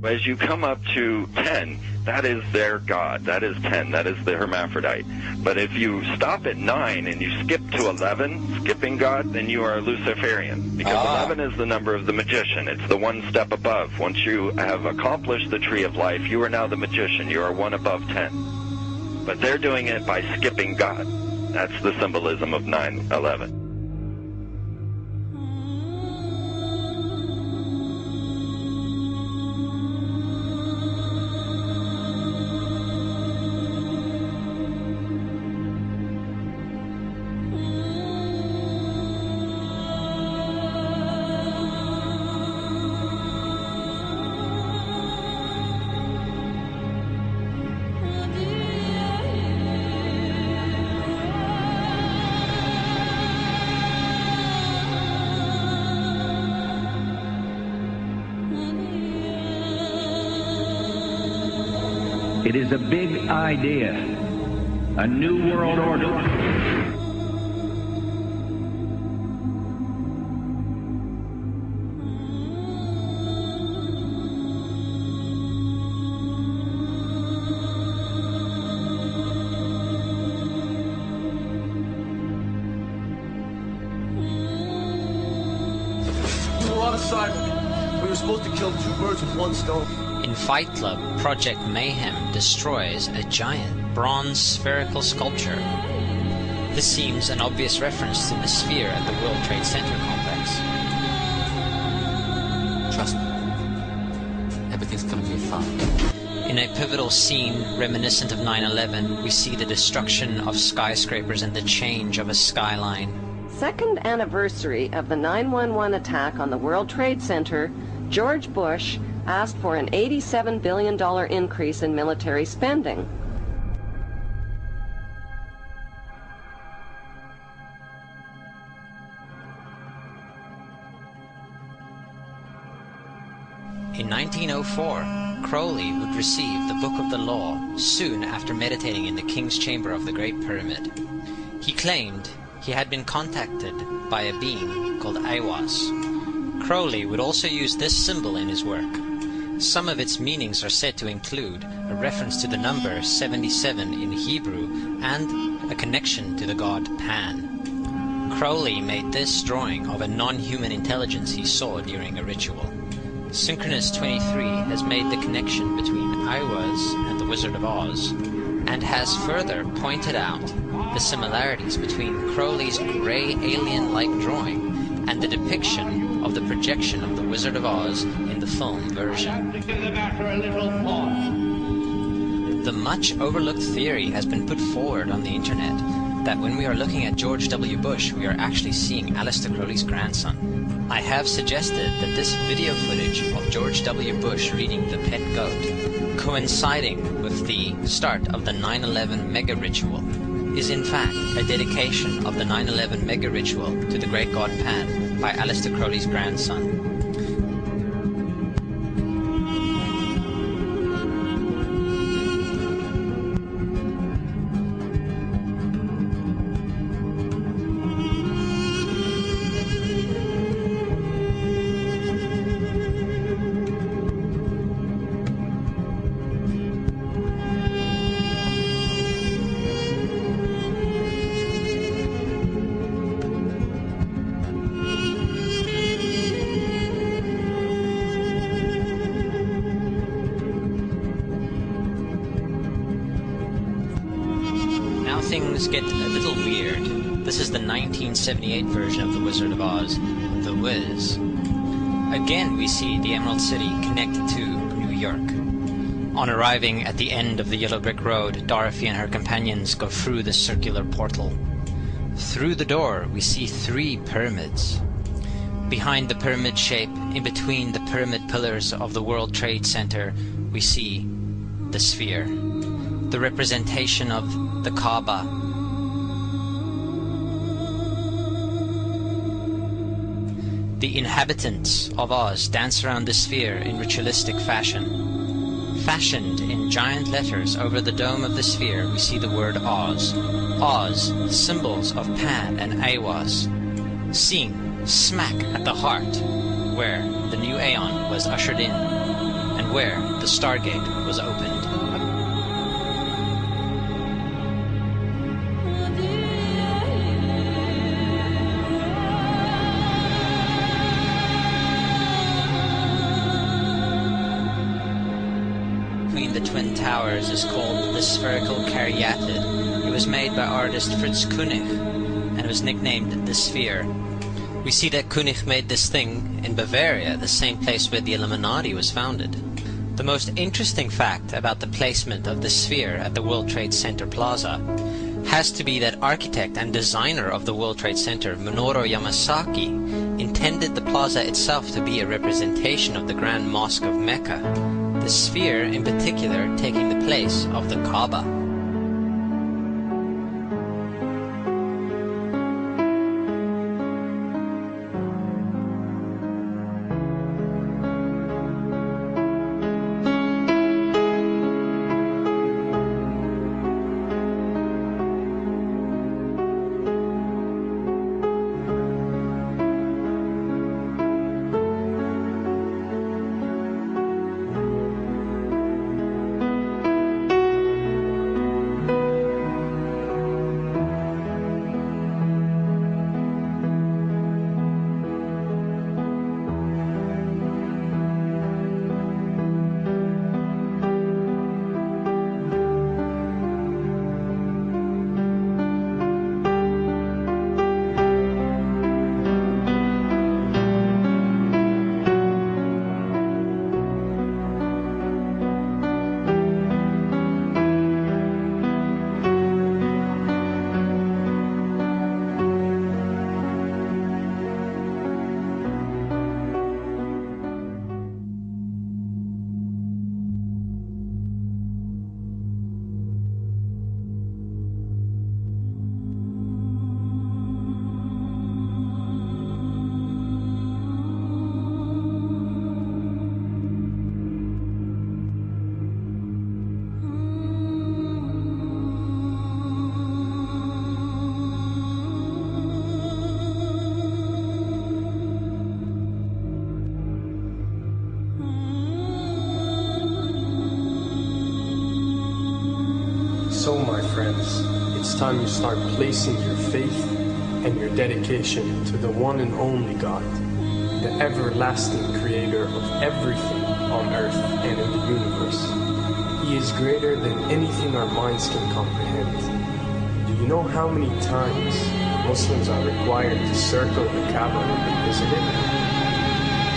As you come up to 10, that is their God. That is 10. That is the hermaphrodite. But if you stop at 9 and you skip to 11, skipping God, then you are Luciferian. Because 11 is the number of the magician. It's the one step above. Once you have accomplished the tree of life, you are now the magician. You are one above 10. But they're doing it by skipping God. That's the symbolism of 9/11. It is a big idea, a new world order. We were on assignment. We were supposed to kill 2 birds with 1 stone. In Fight Club, Project Mayhem destroys a giant bronze spherical sculpture. This seems an obvious reference to the sphere at the World Trade Center complex. Trust me, everything's gonna be fine. In a pivotal scene reminiscent of 9/11, we see the destruction of skyscrapers and the change of a skyline. Second anniversary of the 9/11 attack on the World Trade Center, George Bush asked for an $87 billion increase in military spending. In 1904, Crowley would receive the Book of the Law soon after meditating in the King's Chamber of the Great Pyramid. He claimed he had been contacted by a being called Aiwass. Crowley would also use this symbol in his work. Some of its meanings are said to include a reference to the number 77 in Hebrew and a connection to the god Pan. Crowley made this drawing of a non-human intelligence he saw during a ritual. Synchronous 23 has made the connection between Aiwass and the Wizard of Oz, and has further pointed out the similarities between Crowley's grey alien-like drawing and the depiction of the projection of the Wizard of Oz in the film version. The much overlooked theory has been put forward on the internet that when we are looking at George W. Bush, we are actually seeing Aleister Crowley's grandson. I have suggested that this video footage of George W. Bush reading The Pet Goat, coinciding with the start of the 9/11 mega ritual, is in fact a dedication of the 9/11 mega ritual to the great god Pan by Aleister Crowley's grandson. Things get a little weird. This is the 1978 version of The Wizard of Oz, The Wiz. Again we see the Emerald City connected to New York. On arriving at the end of the Yellow Brick Road, Dorothy and her companions go through the circular portal. Through the door we see 3 pyramids. Behind the pyramid shape, in between the pyramid pillars of the World Trade Center, we see the sphere, the representation of the Kaaba. The inhabitants of Oz dance around the sphere in ritualistic fashion. Fashioned in giant letters over the dome of the sphere, we see the word Oz. Oz, symbols of Pan and Aiwass, seen smack at the heart where the new Aeon was ushered in, and where the Stargate was opened. Between the Twin Towers is called the spherical caryatid. It was made by artist Fritz Koenig and was nicknamed the Sphere. We see that Koenig made this thing in Bavaria, the same place where the Illuminati was founded. The most interesting fact about the placement of the Sphere at the World Trade Center Plaza has to be that architect and designer of the World Trade Center, Minoru Yamasaki, intended the plaza itself to be a representation of the Grand Mosque of Mecca, the Sphere in particular taking the place of the Kaaba. So, my friends, it's time you start placing your faith and your dedication to the one and only God, the everlasting creator of everything on earth and in the universe. He is greater than anything our minds can comprehend. Do you know how many times Muslims are required to circle the Kaaba when they visit it?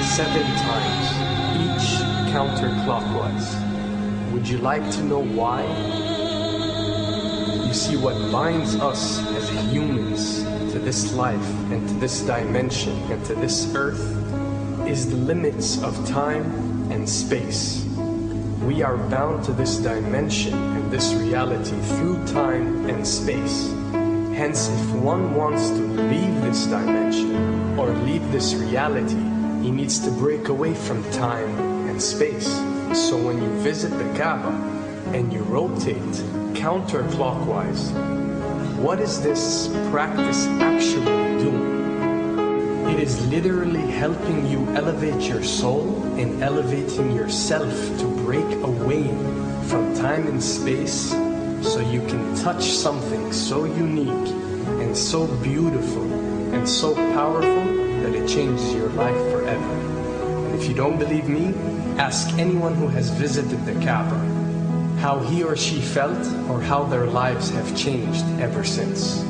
7 times, each counterclockwise. Would you like to know why? You see, what binds us as humans to this life and to this dimension and to this earth is the limits of time and space. We are bound to this dimension and this reality through time and space. Hence, if one wants to leave this dimension or leave this reality, he needs to break away from time and space. So when you visit the Kaaba and you rotate counterclockwise, what is this practice actually doing? It is literally helping you elevate your soul and elevating yourself to break away from time and space so you can touch something so unique and so beautiful and so powerful that it changes your life forever. And if you don't believe me, ask anyone who has visited the Kaaba how he or she felt or how their lives have changed ever since.